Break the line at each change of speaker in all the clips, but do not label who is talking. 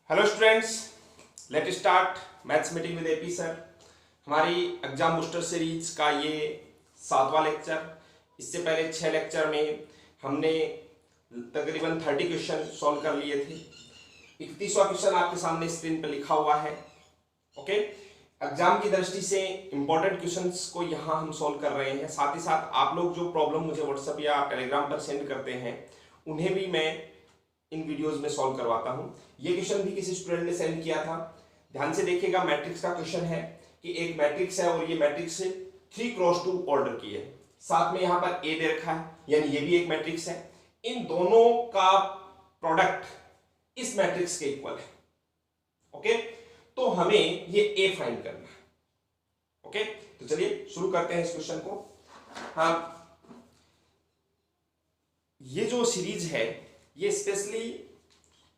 Hello students, let start maths meeting with AP sir. हमारी exam booster series का ये 7वां lecture. इससे पहले 6 लेक्चर में हमने तकरीबन 30 क्वेश्चन सॉल्व कर लिए थे। 31वां क्वेश्चन आपके सामने स्क्रीन पर लिखा हुआ है। ओके, एग्जाम की दृष्टि से इंपॉर्टेंट क्वेश्चंस को यहाँ हम सॉल्व कर रहे हैं। साथ ही साथ आप लोग जो प्रॉब्लम मुझे व्हाट्सएप या टेलीग्राम पर सेंड करते हैं उन्हें भी मैं इन वीडियोस में सॉल्व करवाता हूं। ये क्वेश्चन भी किसी स्टूडेंट ने सेंड किया था। ध्यान से देखिएगा, मैट्रिक्स का क्वेश्चन है कि एक मैट्रिक्स है और ये मैट्रिक्स 3x2 ऑर्डर की है। साथ में यहां पर ए दे रखा है, यानी ये भी एक मैट्रिक्स है। इन दोनों का प्रोडक्ट इस मैट्रिक्स के इक्वल है। ओके, तो हमें ये ए फाइंड करना है। ओके, तो चलिए शुरू करते हैं इस क्वेश्चन को। हाँ, ये जो सीरीज है ये स्पेशली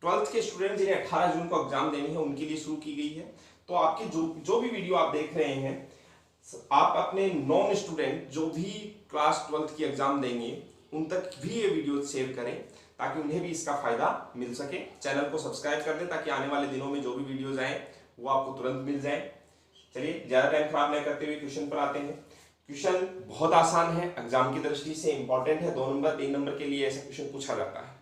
12th के स्टूडेंट जिन्हें 18 जून को एग्जाम देनी है उनके लिए शुरू की गई है। तो आपके जो भी वीडियो आप देख रहे हैं, आप अपने नॉन स्टूडेंट जो भी क्लास 12th की एग्जाम देंगे उन तक भी ये वीडियो शेयर करें ताकि उन्हें भी इसका फायदा मिल सके। चैनल को सब्सक्राइब कर दें ताकि आने वाले दिनों में जो भी वीडियोज आए वो आपको तुरंत मिल जाए। चलिए ज्यादा टाइम खराब नहीं करते हुए क्वेश्चन पर आते हैं। क्वेश्चन बहुत आसान है, एग्जाम की दृष्टि से इंपॉर्टेंट है। 2 नंबर 3 नंबर के लिए ऐसा क्वेश्चन पूछा जाता है।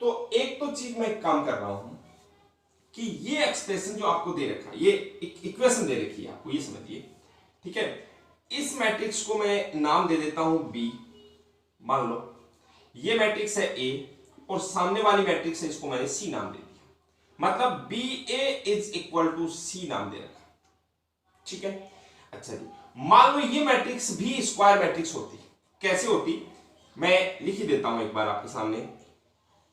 तो एक तो चीज मैं काम कर रहा हूं कि ये एक्सप्रेशन जो आपको दे रखा है, ये इक्वेशन दे रखी है आपको, ये समझिए। ठीक है, इस मैट्रिक्स को मैं नाम दे देता हूं बी। मान लो ये मैट्रिक्स है ए और सामने वाली मैट्रिक्स है, इसको मैंने सी नाम दे दिया। मतलब B A is equal to C नाम दे रखा। ठीक है, अच्छा जी, मान लो ये मैट्रिक्स भी स्क्वायर मैट्रिक्स होती। कैसे होती, मैं लिख ही देता हूं एक बार आपके सामने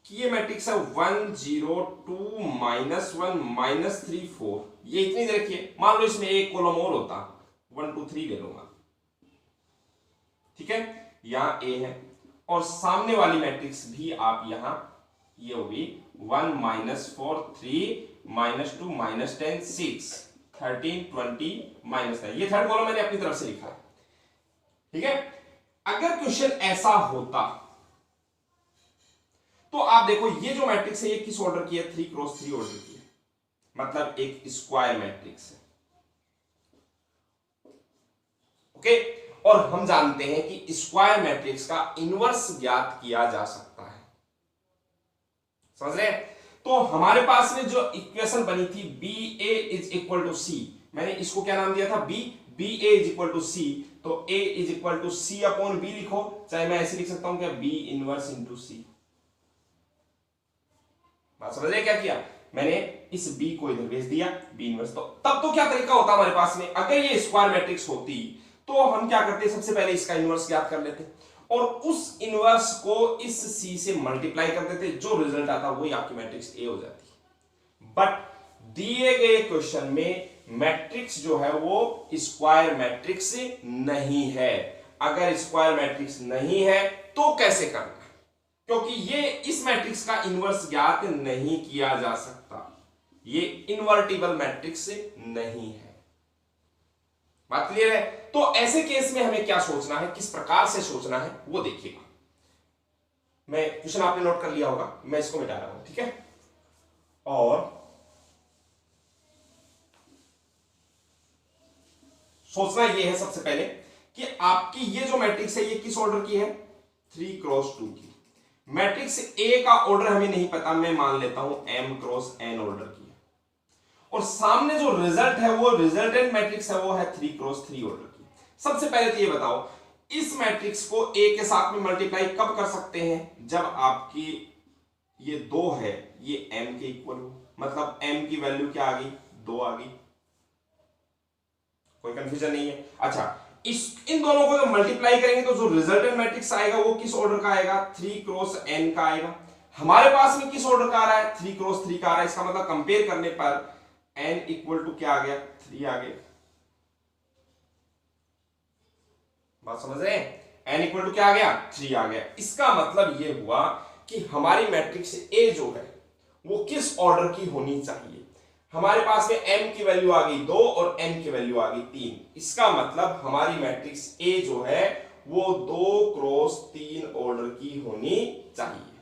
कि ये मैट्रिक्स है 1 0 2 -1 -3 4। ये इतनी दे रखी है। मान लो इसमें एक कॉलम और होता, 1 2 3 ले लूंगा। ठीक है, यहां ए है और सामने वाली मैट्रिक्स भी आप यहां, ये होगी 1 -4 3 -2 -10 6 13 20 -9। ये थर्ड कॉलम मैंने अपनी तरफ से लिखा है। ठीक है, अगर क्वेश्चन ऐसा होता तो आप देखो ये जो मैट्रिक्स है ये किस ऑर्डर की है, 3x3 ऑर्डर की है। मतलब एक स्क्वायर मैट्रिक्स है। ओके, और हम जानते हैं कि स्क्वायर मैट्रिक्स का इनवर्स ज्ञात किया जा सकता है। समझ रहे हैं? तो हमारे पास में जो इक्वेशन बनी थी B A is equal to C, मैंने इसको क्या नाम दिया था, B A is equal to C. तो A is equal to C upon B लिखो, चाहे मैं ऐसे लिख सकता हूं क्या, बी इनवर्स इंटू सी। बात समझ रहे क्या किया मैंने, इस b को इधर भेज दिया, b इनवर्स। तो तब तो क्या तरीका होता हमारे पास में, अगर ये स्क्वायर मैट्रिक्स होती तो हम क्या करते, सबसे पहले इसका इनवर्स ज्ञात कर लेते और उस इनवर्स को इस c से मल्टीप्लाई कर देते। जो रिजल्ट आता वही आपकी मैट्रिक्स a हो जाती। बट दिए गए क्वेश्चन में मैट्रिक्स जो है वो स्क्वायर मैट्रिक्स नहीं है। अगर स्क्वायर मैट्रिक्स नहीं है तो कैसे करना, क्योंकि ये इस मैट्रिक्स का इनवर्स ज्ञात नहीं किया जा सकता। ये इनवर्टिबल मैट्रिक्स नहीं है। बात क्लियर है? तो ऐसे केस में हमें क्या सोचना है, किस प्रकार से सोचना है वो देखिएगा। मैं क्वेश्चन आपने नोट कर लिया होगा, मैं इसको मिटा रहा हूं। ठीक है, और सोचना ये है सबसे पहले कि आपकी ये जो मैट्रिक्स है ये किस ऑर्डर की है, 3x2 की। मैट्रिक्स ए का ऑर्डर हमें नहीं पता, मैं मान लेता हूं m×n ऑर्डर की है। और सामने जो रिजल्ट है वो रिजल्टेंट मैट्रिक्स है वो है 3x3 ऑर्डर की। सबसे पहले तो ये बताओ, इस मैट्रिक्स को ए के साथ में मल्टीप्लाई कब कर सकते हैं, जब आपकी ये 2 है ये m के इक्वल हो। मतलब m की वैल्यू क्या आ गई, 2 आ गई। कोई कंफ्यूजन नहीं है? अच्छा, इन दोनों को जब मल्टीप्लाई करेंगे तो जो रिजल्टेंट मैट्रिक्स आएगा वो किस ऑर्डर का आएगा, 3x n का आएगा। हमारे पास में किस ऑर्डर का आ रहा है, 3x3 का आ रहा है। इसका मतलब कंपेयर करने पर n इक्वल टू क्या आ गया, 3 आ गया। बात समझ रहे हैं, n इक्वल टू क्या आ गया, 3 आ गया। इसका मतलब ये हुआ कि हमारी मैट्रिक्स a जो है वो किस ऑर्डर की होनी चाहिए। हमारे पास में m की वैल्यू आ गई 2 और n की वैल्यू आ गई 3। इसका मतलब हमारी मैट्रिक्स A जो है वो 2x3 ऑर्डर की होनी चाहिए।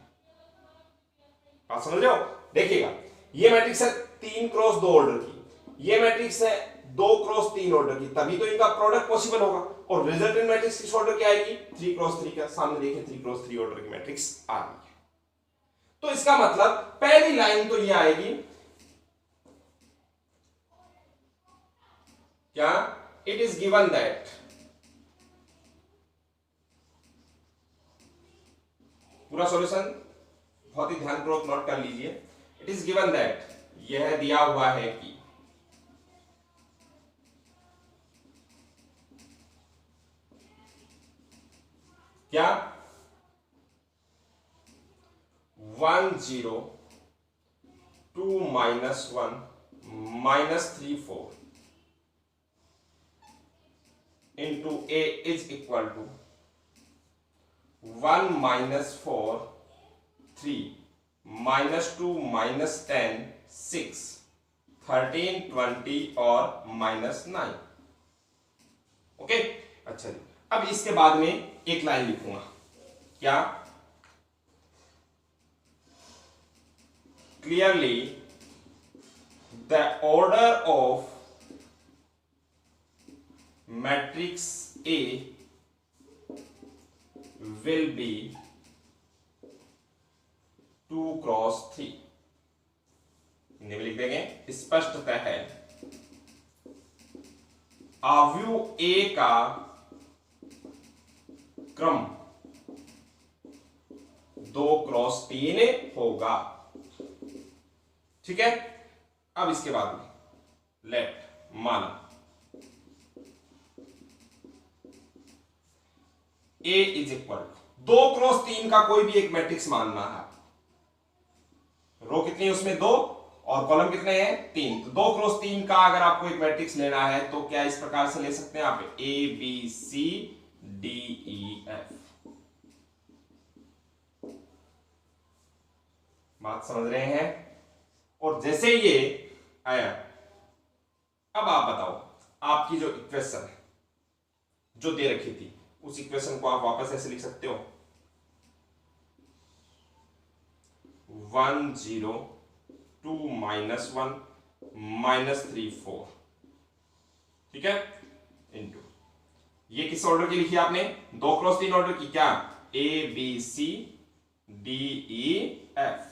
बात समझ रहे हो? देखिएगा, ये मैट्रिक्स है 3 क्रॉस 2 ऑर्डर की, ये मैट्रिक्स है 2 क्रॉस 3 ऑर्डर की, तभी तो इनका प्रोडक्ट पॉसिबल होगा। और रिजल्टेंट मैट्रिक्स किस ऑर्डर की आएगी? 3 क्रॉस 3 का। सामने देखिए 3 क्रॉस 3 ऑर्डर की मैट्रिक्स आ रही है। तो इसका मतलब पहली लाइन तो ये आएगी क्या? इट इज गिवन दैट पूरा सॉल्यूशन बहुत ही ध्यानपूर्वक नोट कर लीजिए। इट इज गिवन दैट यह दिया हुआ है कि क्या 1 0 2 -1 -3 4 into a is equal to 1 -4 3 -2 -10 6 13 20 और -9। ओके, अच्छा जी। अब इसके बाद में एक लाइन लिखूंगा, क्या? Clearly the order of matrix A will be 2 cross 3। Hindi में लिख देंगे, स्पष्टतः है अवयव A का क्रम 2 क्रॉस 3 होगा। ठीक है। अब इसके बाद में लेट माना A इज इक्वल 2 क्रॉस 3 का कोई भी एक मैट्रिक्स मानना है। रो कितनी है उसमें? 2 और कॉलम कितने हैं? 3। तो 2 क्रॉस 3 का अगर आपको एक मैट्रिक्स लेना है तो क्या इस प्रकार से ले सकते हैं आप? A B C D E F। बात समझ रहे हैं? और जैसे ये आया, अब आप बताओ, आपकी जो इक्वेशन है जो दे रखी थी उस इक्वेशन को आप वापस ऐसे लिख सकते हो 1 0 2 -1 -3 4। ठीक है, इनटू ये किस ऑर्डर की लिखी आपने? 2 क्रॉस 3 ऑर्डर की। क्या? A B C D E F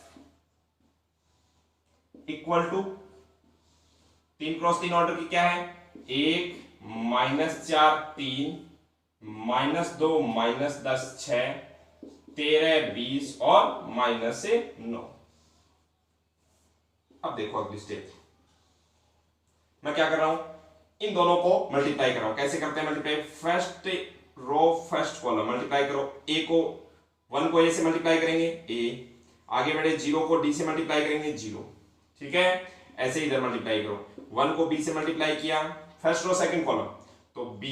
equal to 3 cross 3 order की क्या है? 1 -4 3 -2 -10 6 13 20 और -9। अब देखो अगली स्टेप, मैं क्या कर रहा हूं? इन दोनों को मल्टीप्लाई कर रहा हूं। कैसे करते हैं multiply? First row first column multiply करो। A को 1 को A से मल्टीप्लाई करेंगे A, आगे बढ़े 0 को D से मल्टीप्लाई करेंगे 0। ठीक है, ऐसे इधर मल्टीप्लाई करो। 1 को B से मल्टीप्लाई किया फर्स्ट रो सेकंड कॉलम तो B,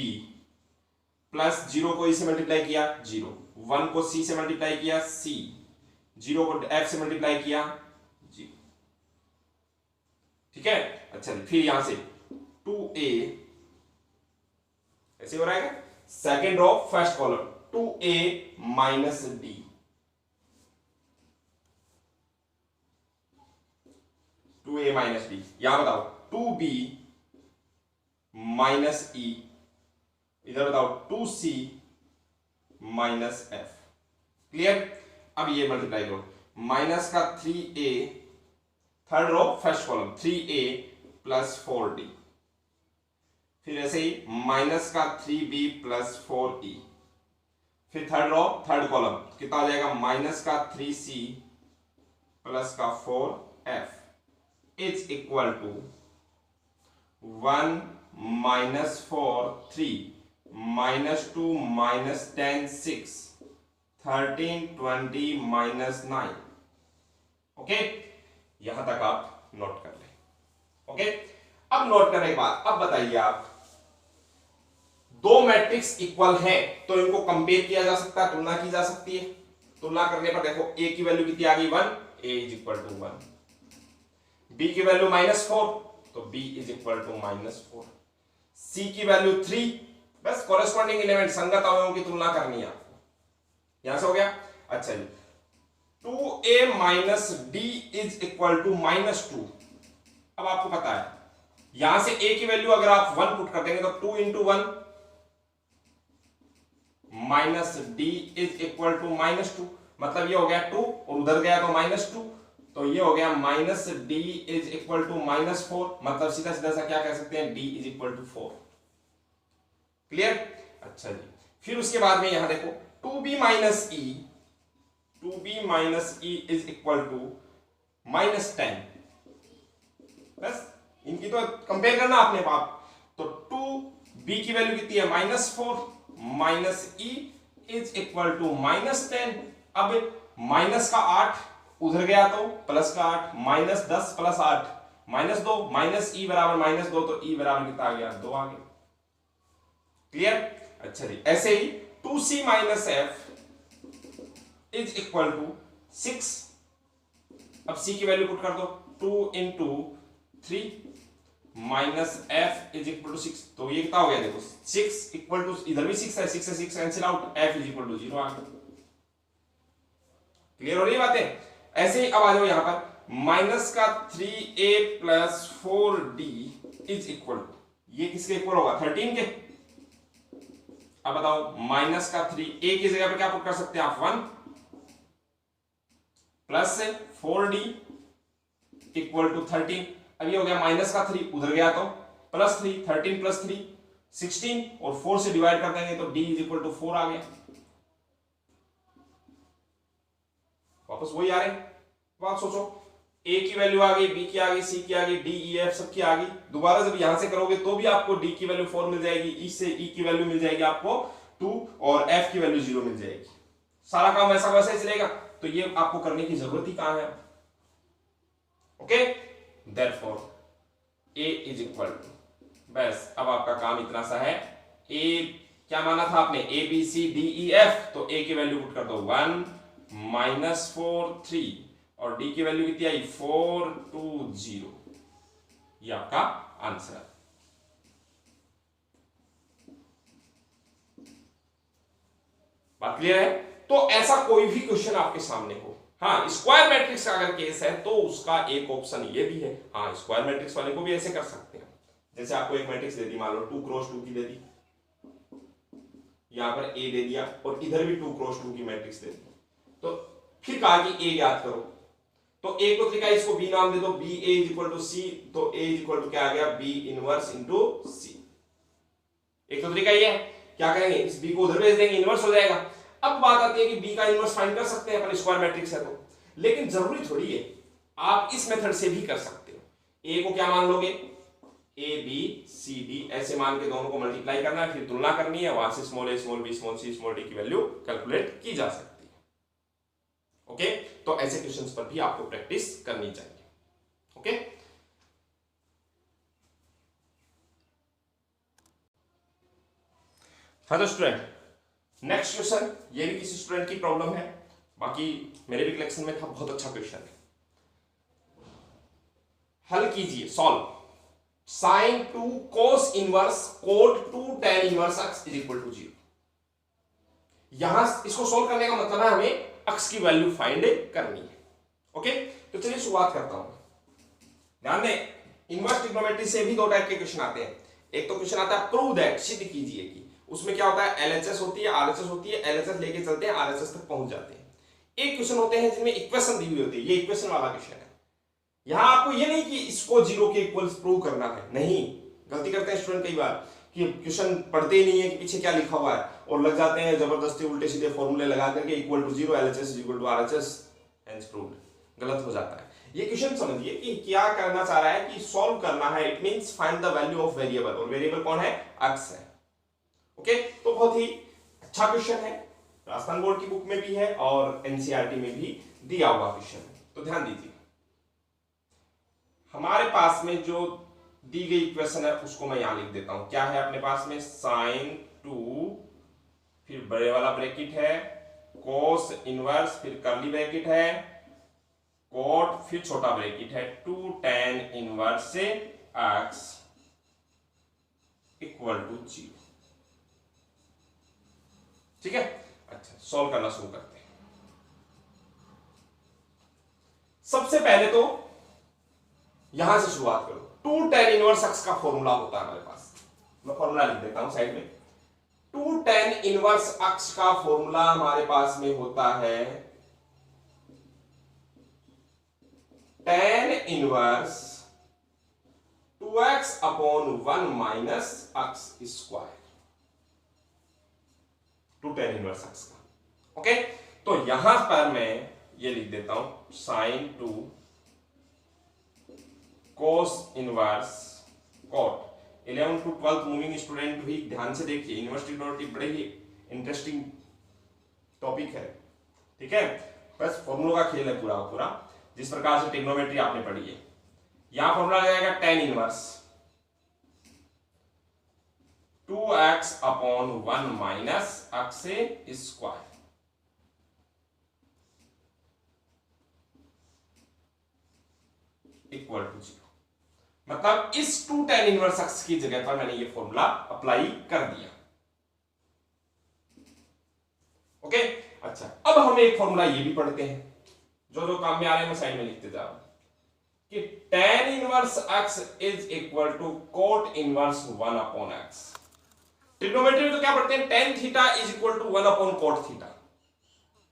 प्लस 0 को E से मल्टीप्लाई किया 0, 1 को C से मल्टीप्लाई किया C, 0 को F से मल्टीप्लाई किया 0। ठीक है, अच्छा फिर यहां से 2A ऐसे हो रहा है, second row first column 2A minus D, minus D. यहां बताओ 2B माइनस E, इधर बताओ 2C माइनस F। क्लियर? अब ये मल्टीप्लाई करो, माइनस का 3A third row first column 3A plus 4D, फिर ऐसे ही माइनस का 3B प्लस 4E, फिर थर्ड रो थर्ड कॉलम कितना आ जाएगा? माइनस का 3C प्लस का 4F is equal to 1 minus 4 3 minus 2 minus 10 6 13 20 minus 9। Okay, यहां तक आप नोट कर लें। ओके, अब नोट करने के बाद अब बताइए आप, दो मैट्रिक्स इक्वल है तो इनको कंपेयर किया जा सकता है, तुलना की जा सकती है। तुलना करने पर देखो A की वैल्यू कितनी आ गई 1, A is equal to 1, B की वैल्यू -4 तो B is equal to -4, C की वैल्यू 3, बस कॉरेस्पॉन्डिंग एलिमेंट संगत अवयवों की तुलना करनी है आपको। यहां से हो गया। अच्छा जी, 2a minus d is equal to -2। अब आपको पता है यहां से a की वैल्यू अगर आप 1 पुट कर देंगे तो 2 into 1 minus d is equal to -2, मतलब ये हो गया 2 और उधर गया तो -2, तो ये हो गया minus d is equal to -4, मतलब सीधा सीधा सा क्या कह सकते हैं, d is equal to 4। Clear? अच्छा जी, फिर उसके बाद में यहां देखो 2b minus e, 2b minus e is equal to -10। बस इनकी तो कंपेयर करना आपने बात, तो 2b की वैल्यू कितनी है, -4 minus e is equal to -10। अब माइनस का 8 उधर गया तो प्लस का 8, -10 प्लस 8 -2, माइनस e बराबर -2, तो e बराबर कितना आ गया, 2 आ गया। क्लियर? अच्छा जी, ऐसे ही 2c minus f is equal to 6। अब c की वैल्यू पुट कर दो, 2 into 3 minus f is equal to 6, तो ये कितना हो गया, देखो 6 इक्वल टू, इधर भी 6 है, 6 से 6 cancel out, f is equal to 0 आ गया। क्लियर हो रही बातें? ऐसे ही अब आ जाओ यहां पर माइनस का 3a plus 4d is equal to, ये किसके इक्वल होगा, 13 के। अब बताओ माइनस का 3a की जगह पर क्या पुट कर सकते हैं आप, 1 प्लस 4d इक्वल टू 13। अब ये हो गया माइनस का 3 उधर गया तो प्लस 3, 13 प्लस 3 16, और 4 से डिवाइड कर देंगे तो d इज इक्वल टू 4 आ गया। वापस वही आ रहे हैं, बात सोचो, a की वैल्यू आ गई, b की आ गई, c की आ गई, d e f सबकी आ गई। दोबारा जब यहां से करोगे तो भी आपको d की वैल्यू 4 मिल जाएगी, e से e की वैल्यू मिल जाएगी आपको 2, और f की वैल्यू 0 मिल जाएगी। सारा काम वैसा वैसा ही चलेगा, तो ये आपको करने की जरूरत ही कहां है। Okay, therefore a is equal to, बस अब आपका काम इतना सा है, a क्या माना था आपने, a b c d e f, तो a की वैल्यू पुट कर दो 1 -4 3, और d की वैल्यू कितनी आई, 4 2 0, ये आपका आंसर है। बात क्लियर है? तो ऐसा कोई भी क्वेश्चन आपके सामने हो, हाँ स्क्वायर मैट्रिक्स का अगर केस है तो उसका एक ऑप्शन ये भी है, हाँ स्क्वायर मैट्रिक्स वाले को भी ऐसे कर सकते हैं। जैसे आपको एक मैट्रिक्स दे दी, मान लो 2 क्रॉस 2 की दे दी, यहां पर a दे दिया, और इधर भी 2 क्रॉस 2 की मैट्रिक्स दे दी, तो फिर कहा कि a ज्ञात करो, तो एक तो तरीका, इसको b नाम दे दो, b a is equal to c, तो a इज इक्वल टू क्या आ गया, b इनवर्स इनटू c। एक तो तरीका ये है, क्या करेंगे, इस b को उधर भेज देंगे, इनवर्स हो जाएगा। अब बात आती है कि b का इनवर्स फाइंड कर सकते हैं अपन, स्क्वायर मैट्रिक्स है तो, लेकिन जरूरी थोड़ी है, आप इस मेथड से भी कर सकते हो। a को क्या मान लोगे, a b c d ऐसे मान के दोनों को मल्टीप्लाई करना है, फिर तुलना करनी है, वहां से small a small b small c small d की वैल्यू कैलकुलेट की जा सकती है। ओके, तो ऐसे क्वेश्चंस पर भी आपको प्रैक्टिस करनी चाहिए। ओके, हाँ तो स्टूडेंट, नेक्स्ट क्वेश्चन, ये भी किसी स्टूडेंट की प्रॉब्लम है, बाकी मेरे भी कलेक्शन में था, बहुत अच्छा क्वेश्चन है। हल कीजिए, solve sine 2 cos inverse cot 2 tan inverse x is equal to 0। यहां इसको सॉल्व करने का मतलब है हमें x की वैल्यू फाइंड करनी है। ओके, तो चलिए शुरुआत करता हूं। ध्यान दें, इनवर्स ट्रिग्नोमेट्री से भी 2 टाइप के क्वेश्चन आते हैं। एक तो क्वेश्चन आता है प्रूव दैट, सिद्ध कीजिए कि, उसमें क्या होता है, एलएचएस होती है, आरएचएस होती है, एलएचएस लेके चलते हैं, आरएचएस तक पहुंच जाते हैं। एक क्वेश्चन होते हैं जिनमें इक्वेशन दी हुई होती है, ये इक्वेशन वाला क्वेश्चन है। यहां आपको ये नहीं कि इसको 0 के इक्वल्स प्रूव करना है, नहीं, गलती करते हैं स्टूडेंट कई बार कि क्वेश्चन पढ़ते ही नहीं है कि पीछे क्या लिखा हुआ है, और लग जाते हैं जबरदस्ती उल्टे सीधे फॉर्मूले लगा करके equal to 0 LHS is equal to RHS, hence proved. गलत हो जाता है। ये क्वेश्चन समझिए कि क्या करना चाह रहा है कि सॉल्व करना है, it means find the value of variable, और वेरिएबल कौन है, x है। ओके, तो बहुत ही अच्छा क्वेश्चन है, राजस्थान बोर्ड की बुक में भी है और एनसीईआरटी में भी दिया हुआ क्वेश्चन है। तो ध्यान दीजिए, हमारे पास में जो दी गई इक्वेशन है उसको मैं यहां लिख देता हूं। क्या है अपने पास में, साइन 2, फिर बड़े वाला ब्रैकेट है, कोस इनवर्स, फिर कर्ली ब्रैकेट है, कोट, फिर छोटा ब्रैकेट है, 2 tan इनवर्स से x इक्वल टू 0। ठीक है, अच्छा सॉल्व करना शुरू करते हैं। सबसे पहले तो यहां से शुरुआत करो। 2 tan इनवर्स x का फॉर्मूला होता है हमारे पास, मैं फॉर्मूला लिख देता हूं साइड में। 2 tan इनवर्स x का फॉर्मूला हमारे पास में होता है tan inverse 2x upon 1 minus x square, 2 tan inverse x का। ओके, तो यहां पर मैं ये लिख देता हूं sin 2 cos inverse cot। 11 to 12 moving student भी ध्यान से देखिए, इनवर्स ट्रिग्नोमेट्री बड़े ही इंटरेस्टिंग टॉपिक है, ठीक है। बस फॉर्मूलों का खेल है पूरा पूरा, जिस प्रकार से ट्रिग्नोमेट्री आपने पढ़ी है। यहां फॉर्मूला जाएगा tan inverse 2x upon 1 minus x square, equal to 0। मतलब इस 2 tan इनवर्स x की जगह पर मैंने ये फॉर्मूला अप्लाई कर दिया। ओके, अच्छा, अब हम एक फॉर्मूला ये भी पढ़ते हैं, जो जो काम में आ रहे हैं मैं साइड में लिखते जा रहा हूं कि tan inverse x is equal to cot inverse 1 upon x। Trigonometry में तो क्या पढ़ते हैं, tan theta is equal to 1 upon cot theta,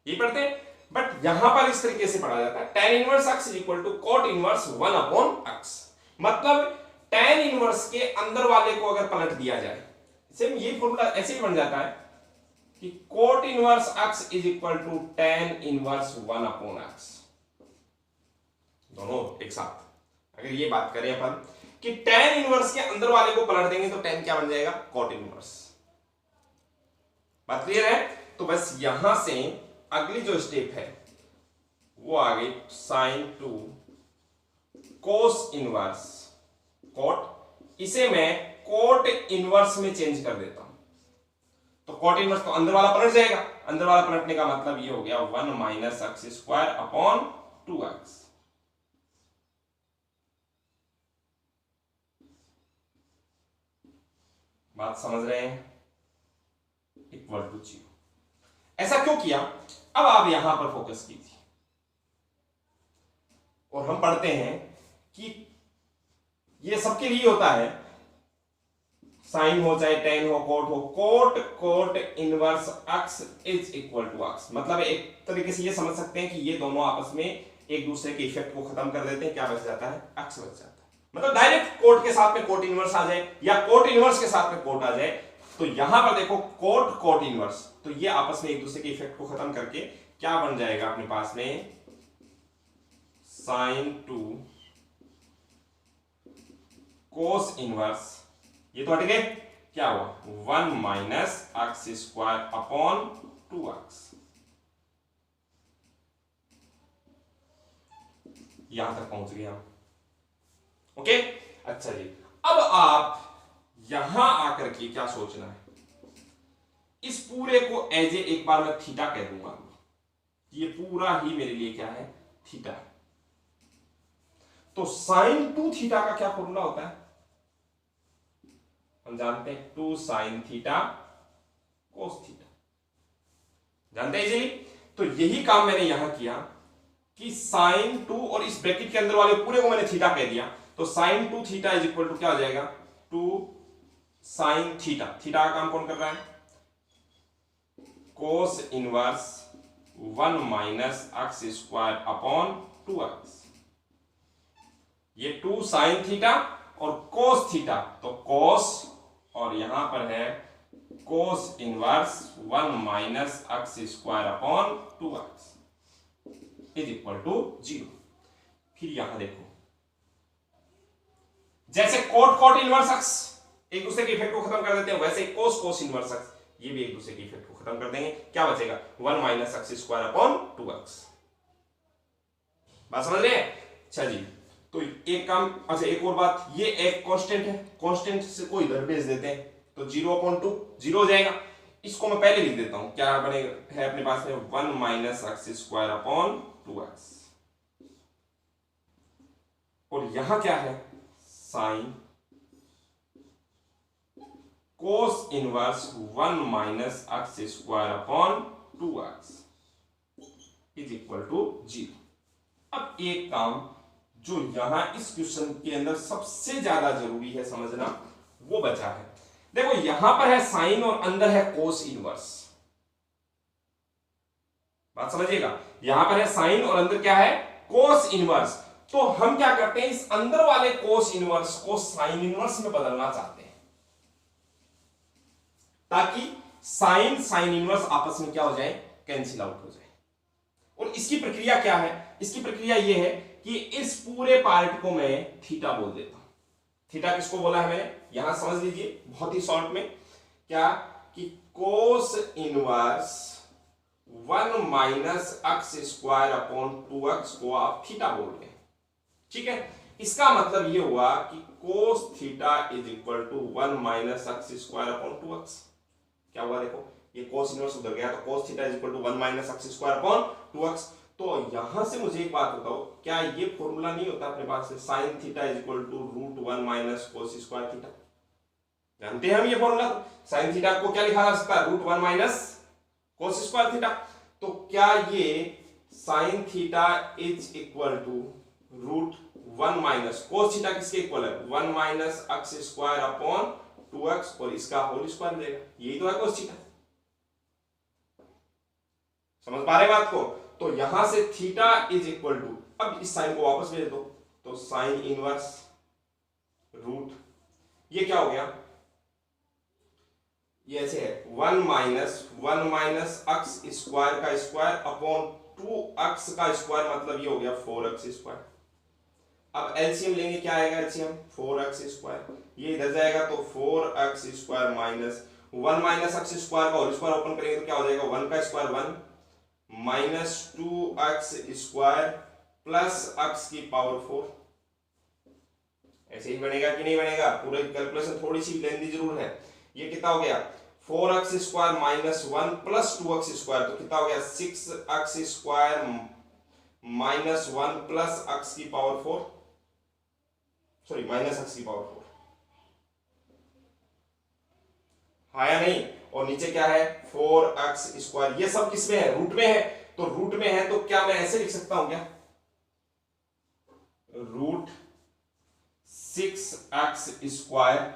ये पढ़ते हैं। बट यहां पर इस तरीके से पढ़ा जाता है tan inverse x is equal to cot inverse 1 upon x। मतलब tan इनवर्स के अंदर वाले को अगर पलट दिया जाए, सेम ये फॉर्मूला ऐसे ही बन जाता है कि cot inverse x is equal to tan inverse 1 upon x, दोनों एक साथ। अगर ये बात करें अपन कि tan इनवर्स के अंदर वाले को पलट देंगे तो tan क्या बन जाएगा, cot इनवर्स। बात क्लियर है? तो बस यहां से अगली जो स्टेप है वो आ गई sin 2 cos इनवर्स cot, इसे मैं cot इनवर्स में चेंज कर देता हूं, तो cot इनवर्स तो अंदर वाला पलट जाएगा। अंदर वाला पलटने का मतलब ये हो गया 1 minus x square upon 2x। बात समझ रहे हैं? Equal to 0। ऐसा क्यों किया, अब आप यहां पर फोकस कीजिए और हम पढ़ते हैं कि ये सबके लिए होता है, साइन हो चाहे tan हो cot हो, cot inverse x is equal to x। मतलब एक तरीके से ये समझ सकते हैं कि ये दोनों आपस में एक दूसरे के इफेक्ट को खत्म कर देते हैं। क्या बच जाता है, x बच जाता है। मतलब डायरेक्ट कोट के साथ में कोट इनवर्स आ जाए या कोट इनवर्स के साथ में कोट आ जाए, तो यहां पर देखो कोट इनवर्स, तो ये आपस में एक दूसरे के इफेक्ट को खत्म करके क्या बन जाएगा अपने पास में, sin 2 cos इनवर्स, ये तो हट गए, क्या हुआ 1 minus x square upon 2x। यहां तक पहुंच गया। ओके, अच्छा जी, अब आप यहां आकर के क्या सोचना है, इस पूरे को एज ए एक बार मैं थीटा कह दूंगा, ये पूरा ही मेरे लिए क्या है, थीटा। तो sin 2 थीटा का क्या फॉर्मूला होता है, हम जानते हैं 2 sin थीटा cos थीटा, जानते हैं इजीली। तो यही काम मैंने यहां किया कि sin 2 और इस ब्रैकेट के अंदर वाले पूरे को मैंने थीटा कह दिया, तो sin 2 theta is equal to क्या हो जाएगा, 2 sin थीटा। थीटा का काम कौन कर रहा है, cos inverse 1 minus x square upon 2x। ये 2 sin थीटा और cos थीटा, तो cos और यहां पर है cos inverse 1 minus x square upon 2x is equal to 0। फिर यहां देखो, जैसे कोट इनवर्स x एक दूसरे के इफेक्ट को खत्म कर देते हैं, वैसे कोस इनवर्स x ये भी एक दूसरे के इफेक्ट को खत्म कर देंगे। क्या बचेगा, 1 minus x square upon 2x। बात समझ रहे हैं? अच्छा जी, तो एक काम, अच्छा एक और बात, ये एक कांस्टेंट है, कांस्टेंट से को इधर भेज देते हैं तो 0/2 0 हो जाएगा। इसको मैं पहले लिख देता हूं, क्या बनेगा है अपने पास में 1 minus x square upon 2x, और यहां क्या है sine cos inverse 1 minus x square upon 2x is equal to 0। अब एक काम जो यहां इस क्वेश्चन के अंदर सबसे ज्यादा जरूरी है समझना, वो बचा है। देखो यहां पर है साइन और अंदर है कोस इनवर्स। बात समझिएगा, यहां पर है साइन और अंदर क्या है, कोस इनवर्स। तो हम क्या करते हैं, इस अंदर वाले कोस इनवर्स को साइन इनवर्स में बदलना चाहते हैं, ताकि साइन साइन इनवर्स आपस में क्या हो जाए, कैंसिल आउट हो जाए। और इसकी प्रक्रिया क्या है, इसकी प्रक्रिया यह है कि इस पूरे पार्ट को मैं थीटा बोल देता हूं। थीटा किसको बोला है मैंने, यहां समझ लीजिए बहुत ही शॉर्ट में, क्या कि कोस inverse 1 minus x square upon 2x को आप थीटा बोल रहे हैं, ठीक है। इसका मतलब ये हुआ कि cos theta is equal to 1 minus x square upon 2x। क्या हुआ, देखो ये कोस इनवर्स उधर गया, तो cos theta is equal to 1 minus x square upon 2x। तो यहां से मुझे एक बात बताओ, क्या ये फॉर्मूला नहीं होता अपने पास से, sine theta is equal to root 1 minus cos square theta, जानते हैं हम ये फॉर्मूला। साइन थीटा को क्या लिखा जा सकता है, root 1 minus cos square theta. तो क्या ये sine theta is equal to root 1 minus cos theta किसके इक्वल है, 1 minus x square upon 2x, और इसका होल स्क्वायर देगा, यही तो है कोस थीटा। समझ पा रहे बात को। तो यहां से थीटा इज इक्वल टू, अब इस साइन को वापस भेज दो, तो साइन इनवर्स रूट, ये क्या हो गया, ये ऐसे है 1 माइनस एक्स स्क्वायर का स्क्वायर अपॉन 2x का स्क्वायर, मतलब ये हो गया 4x स्क्वायर। अब एलसीएम लेंगे, क्या आएगा एलसीएम, 4x स्क्वायर, ये इधर जाएगा तो 4x square minus 1 minus x square का होल स्क्वायर ओपन करेंगे तो क्या हो जाएगा, 1 का square 1 minus 2x square plus x की पावर 4। ऐसे ही बनेगा कि नहीं बनेगा, पूरे कैलकुलेशन थोड़ी सी लेंदी जरूर है। ये कितना हो गया, 4x square minus 1 plus 2x square, तो कितना हो गया 6x square minus 1 plus x की पावर 4, सॉरी माइनस x की पावर 4, हाँ या नहीं। और नीचे क्या है 4x स्क्वायर, ये सब किसमें है, रूट में है। तो रूट में है तो क्या मैं ऐसे लिख सकता हूं क्या, root 6x square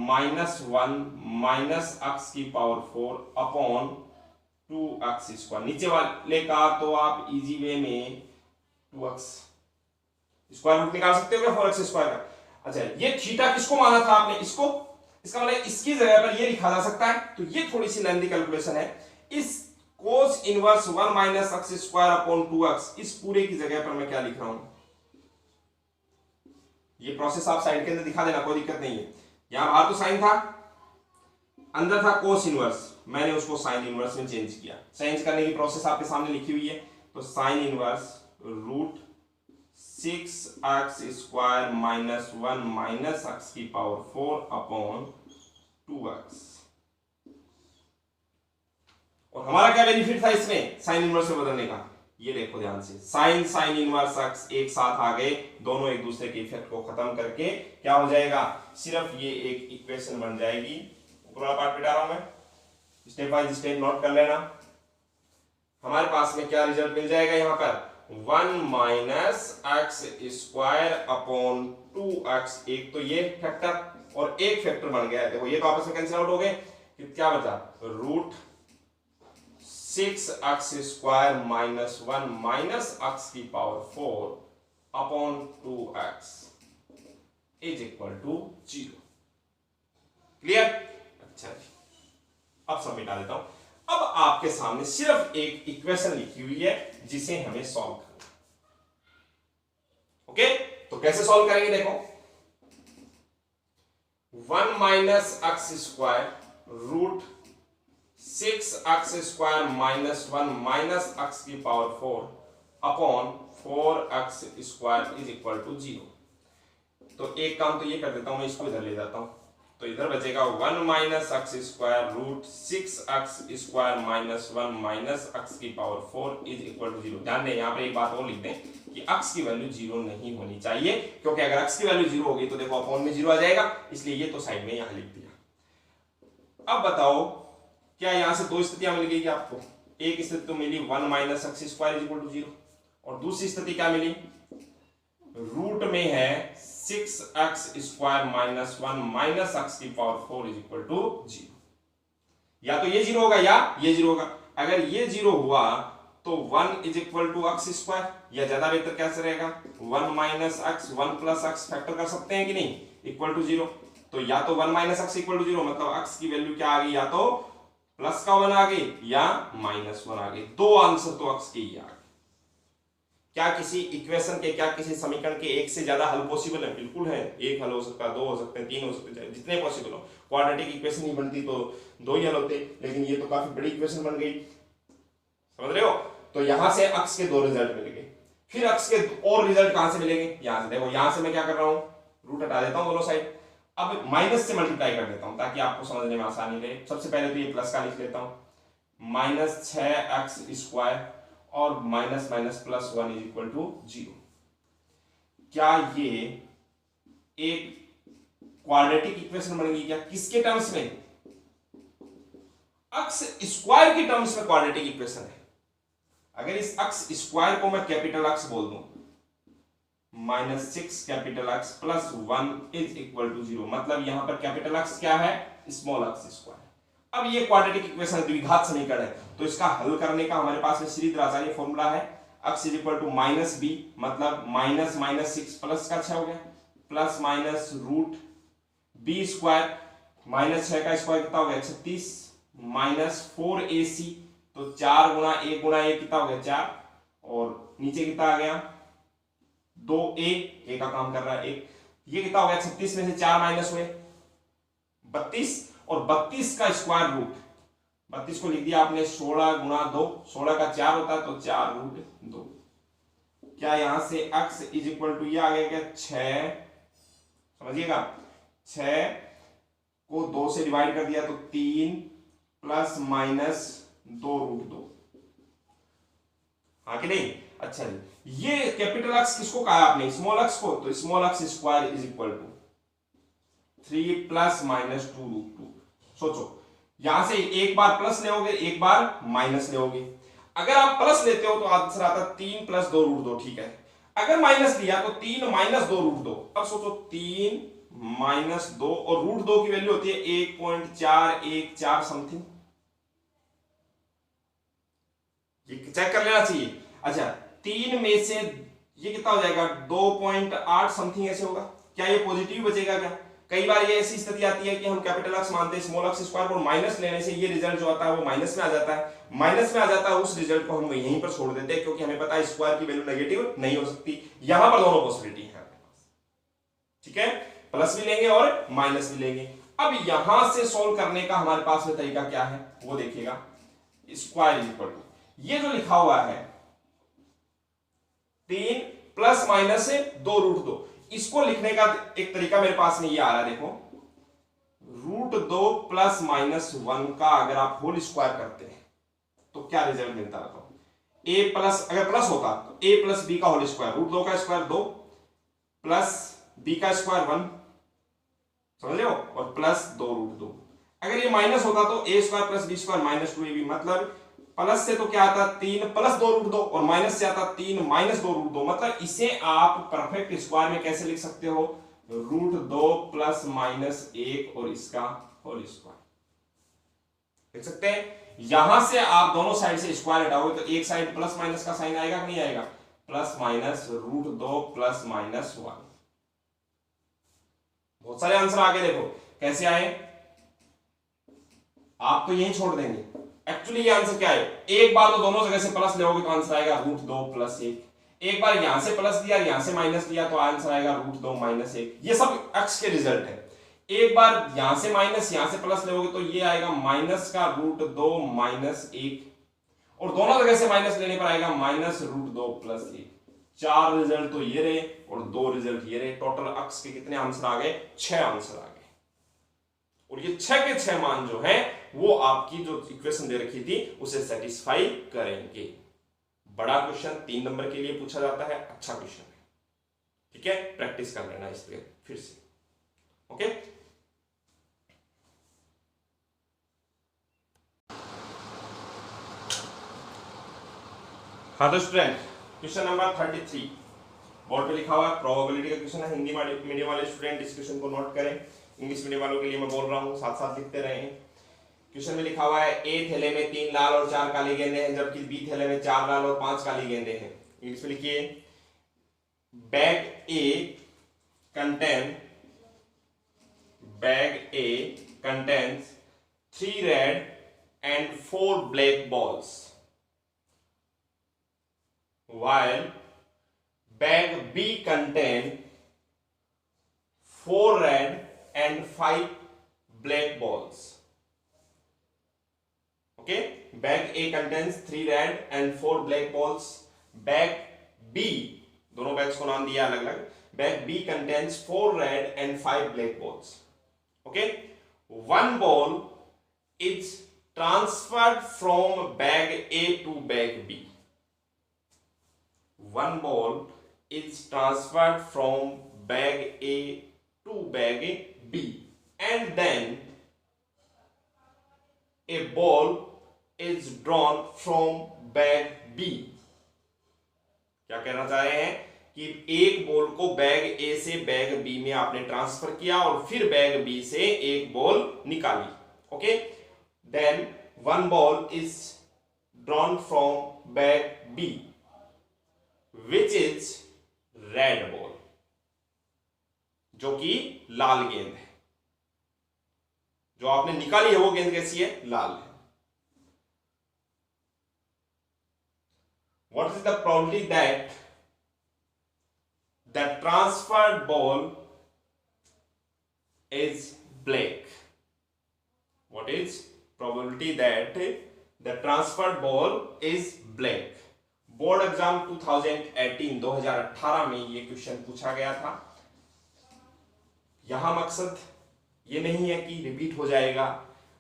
minus 1 minus x की पावर 4 अपॉन 2x स्क्वायर, नीचे वाले का तो आप इजी वे में 2x स्क्वायर रूट निकाल सकते हो क्या 4x स्क्वायर का। अच्छा ये थीटा किसको माना था आपने, इसको, इसका मतलब इसकी जगह पर ये लिखा जा सकता है। तो ये थोड़ी सी लेंथी कैलकुलेशन है। इस कोस inverse 1 minus x square upon 2x, इस पूरे की जगह पर मैं क्या लिख रहा हूं, ये प्रोसेस आप साइड के अंदर दिखा देना, कोई दिक्कत नहीं है। यहां बाहर तो साइन था, अंदर था कोस इनवर्स, मैंने उसको साइन इनवर्स में चेंज किया। चेंज करने की प्रोसेस आपके सामने लिखी हुई है। तो sine inverse root 6x square minus 1 minus x की पावर 4 अपॉन 2x। और हमारा क्या बेनिफिट था इसमें साइन इनवर्स में बदलने का, ये देखो ध्यान से, साइन साइन इनवर्स एक्स एक साथ आ गए, दोनों एक दूसरे के इफेक्ट को खत्म करके क्या हो जाएगा, सिर्फ ये एक इक्वेशन बन जाएगी। ऊपर वाला पार्ट मिटा रहा हूं मैं, स्टेप बाय स्टेप नोट कर लेना। हमारे पास में क्या रिजल्ट मिल जाएगा, यहां पर 1 minus x square upon 2x, एक तो ये फैक्टर और एक फैक्टर बन गया है, देखो ये तो आपस में कैंसिल आउट हो गए, क्या बचा, root 6x square minus 1 minus x की power 4 upon 2x is equal to 0। Clear, अच्छा जी, अब सब मिटा देता हूं। अब आपके सामने सिर्फ एक इक्वेशन लिखी हुई है जिसे हमें सॉल्व करना। ओके, तो कैसे सॉल्व करेंगे, देखो 1 minus x square root 6x square minus 1 minus x की power 4 upon 4x square is equal to 0। तो एक काम तो ये कर देता हूं, मैं इसको इधर ले जाता हूं, तो इधर बचेगा 1 minus x square root 6x square minus 1 minus x की पावर 4 इज इक्वल टू 0। ध्यान दें यहां पर एक बात और लिख दें कि x की वैल्यू 0 नहीं होनी चाहिए, क्योंकि अगर x की वैल्यू 0 होगी तो देखो अपॉन में 0 आ जाएगा, इसलिए ये तो साइड में यहां लिख दिया। अब बताओ क्या यहां से दो स्थितियां मिल गई क्या आपको, एक स्थिति तो मिली 1 minus x square is equal to 0, और दूसरी स्थिति क्या मिली, रूट में है 6x² माइनस 1 माइनस x की पावर 4 इज इक्वल टू 0। या तो ये 0 होगा या ये 0 होगा। अगर ये 0 हुआ तो 1 इज इक्वल टू x², या ज्यादा बेहतर कैसे रहेगा, 1 minus x 1 plus x factor कर सकते हैं कि नहीं, इक्वल टू 0। तो या तो 1 माइनस x इक्वल टू 0, मतलब x की वैल्यू क्या आ गई, या तो प्लस का 1 आ गई या माइनस 1 आ गई। दो आंसर तो x के ही आ गए। क्या किसी इक्वेशन के, क्या किसी समीकरण के एक से ज्यादा हल पॉसिबल है? बिल्कुल है। एक हल हो सकता है, दो हो सकते हैं, तीन हो सकते हैं, जितने पॉसिबल हो। क्वाड्रेटिक इक्वेशन ही बनती तो दो ही हल होते, लेकिन ये तो काफी बड़ी इक्वेशन बन गई, समझ रहे हो। तो यहां से x के दो रिजल्ट मिल गए। फिर x के और रिजल्ट कहां से मिलेंगे, यहां से। देखो यहां से मैं क्या कर रहा हूं, रूट हटा देता हूं दोनों साइड। अब माइनस से मल्टीप्लाई कर देता हूं ताकि आपको समझने में आसानी रहे। सबसे पहले तो ये प्लस का लिख लेता हूं, माइनस 6x² और minus minus plus 1 is equal to 0। क्या ये एक क्वाड्रेटिक इक्वेशन बन गई क्या? किसके टर्म्स में? x² के टर्म्स में क्वाड्रेटिक इक्वेशन है। अगर इस x² को मैं कैपिटल X बोल दूं, minus 6 capital X plus 1 is equal to 0, मतलब यहां पर कैपिटल X क्या है, स्मॉल x²। अब ये क्वाड्रेटिक इक्वेशन द्विघात समीकरण है, तो इसका हल करने का हमारे पास में श्रीधराचार्य फॉर्मूला है। x is equal to minus B, मतलब माइनस माइनस 6 प्लस का 6 हो गया, plus minus root b², minus 6 का स्क्वायर कितना हो गया 36, माइनस 4ac, तो 4 गुणा 1 गुणा 1 कितना हो गया 4, और नीचे कितना आ गया 2a, a का काम कर रहा है 1, ये कितना हो गया 36 में से 4 माइनस हुए 32, और 32 का स्क्वायर रूट, 32 को लिख दिया आपने 16 गुणा 2, 16 का 4 होता है तो 4 रूट 2। क्या यहां से x इज इक्वल टू ये आ गया क्या 6, समझिएगा 6 को 2 से डिवाइड कर दिया तो 3 प्लस माइनस 2 रूट 2, हाँ कि नहीं। अच्छा जी, ये कैपिटल X किसको कहा आपने, स्मॉल x को, तो small x² is equal to 3 plus minus 2 root 2। सोचो यहां से एक बार प्लस लेओगे, एक बार माइनस लेओगे। अगर आप प्लस लेते हो तो आंसर आता 3 प्लस 2 रूट 2, ठीक है। अगर माइनस लिया तो 3 माइनस 2 रूट 2। अब सोचो 3 माइनस 2 और रूट 2 की वैल्यू होती है 1.414 समथिंग, ये चेक कर लेना चाहिए। अच्छा 3 में से ये कितना हो जाएगा 2.8 समथिंग ऐसे होगा। क्या ये पॉजिटिव बचेगा क्या? कई बार ये ऐसी स्थिति आती है कि हम कैपिटल X मानते हैं, स्मॉल x² को माइनस लेने से ये रिजल्ट जो आता है वो माइनस में आ जाता है। माइनस में आ जाता है, उस रिजल्ट को हम यहीं पर छोड़ देते हैं, क्योंकि हमें पता है स्क्वायर की वैल्यू नेगेटिव नहीं हो सकती। यहां पर दोनों पॉसिबिलिटी है, ठीक है, प्लस भी लेंगे और माइनस भी लेंगे। अब यहां से सोल्व करने का हमारे पास में तरीका क्या है वो देखिएगा। स्क्वायर इज इक्वल टू ये जो लिखा हुआ है 3 प्लस माइनस से 2 रूट 2, इसको लिखने का एक तरीका मेरे पास में ये आ रहा है, देखो रूट 2 प्लस माइनस 1 का अगर आप होल स्क्वायर करते हैं तो क्या रिजल्ट मिलता है, a प्लस, अगर प्लस होता तो a प्लस बी का होल स्क्वायर, रूट 2 का स्क्वायर 2 प्लस b का स्क्वायर 1, समझ रहे हो, और प्लस 2 रूट 2। अगर ये माइनस होता तो a² plus b² minus 2ab, मतलब प्लस से तो क्या आता 3 प्लस 2 रूट 2, और माइनस से आता 3 माइनस 2 रूट 2, मतलब इसे आप परफेक्ट स्क्वायर में कैसे लिख सकते हो, रूट 2 प्लस माइनस 1 और इसका होल स्क्वायर लिख सकते हैं। यहां से आप दोनों साइड से स्क्वायर हटाओगे तो एक साइड प्लस माइनस का साइन आएगा कि नहीं आएगा, plus minus root 2 plus minus 1। बहुत सारे आंसर आगे देखो कैसे आए, आप तो यही छोड़ देंगे। एक्चुअली ये आंसर क्या है, एक बार तो दोनों जगह से प्लस लोगे तो आंसर आएगा रूट 2 प्लस 1, एक बार यहां से प्लस दिया यहां से माइनस दिया तो आंसर आएगा रूट 2 माइनस 1। ये सब x के रिजल्ट है। एक बार यहां से माइनस यहां से प्लस लोगे तो ये आएगा माइनस का रूट 2 माइनस 1, और दोनों जगह से माइनस लेने पर आएगा माइनस रूट 2 प्लस 1। 4 रिजल्ट तो ये रहे और 2 रिजल्ट ये रहे। टोटल x के कितने आंसर आ गए, 6 आंसर आ गए, और ये 6 के 6 मान जो है वो आपकी जो इक्वेशन दे रखी थी उसे सेटिस्फाई करेंगे। बड़ा क्वेश्चन 3 नंबर के लिए पूछा जाता है, अच्छा क्वेश्चन है, ठीक है, प्रैक्टिस कर लेना इस पे फिर से, ओके। हाँ तो स्टूडेंट क्वेश्चन नंबर 33 बोर्ड पे लिखा हुआ है, प्रोबेबिलिटी का क्वेश्चन है। हिंदी मीडियम वाले स्टूडेंट इस क्वेश्चन को नोट करें, इंग्लिश मीडियम वालों के लिए मैं बोल रहा हूँ, साथ साथ लिखते रहें। क्वेश्चन में लिखा हुआ है ए थैले में 3 लाल और 4 काली गेंदें हैं, जबकि बी थैले में 4 लाल और 5 काली गेंदें हैं। इंग्लिश में लिखिए, bag A contains 3 red and 4 black balls, while bag B contain 4 red and 5 black balls. Okay, bag A contains 3 red and 4 black balls. Bag B, दोनों बैग्स को नाम दिया अलग अलग। Bag B contains 4 red and 5 black balls. Okay, one ball is transferred from bag A to bag B. One ball is transferred from bag A to bag B, and then a ball is drawn from bag B. क्या कहना चाह रहे हैं कि एक ball को bag A से bag B में आपने ट्रांसफर किया और फिर बैग B से एक बॉल निकाली। Okay, then one ball is drawn from bag B, which is red ball, जो कि लाल गेंद है। जो आपने निकाली है वो गेंद कैसी है? लाल है। What is the probability that the transferred ball is black? What is probability that the transferred ball is black? Board exam 2018 में ये क्वेश्चन पूछा गया था। यहां मकसद ये नहीं है कि रिपीट हो जाएगा,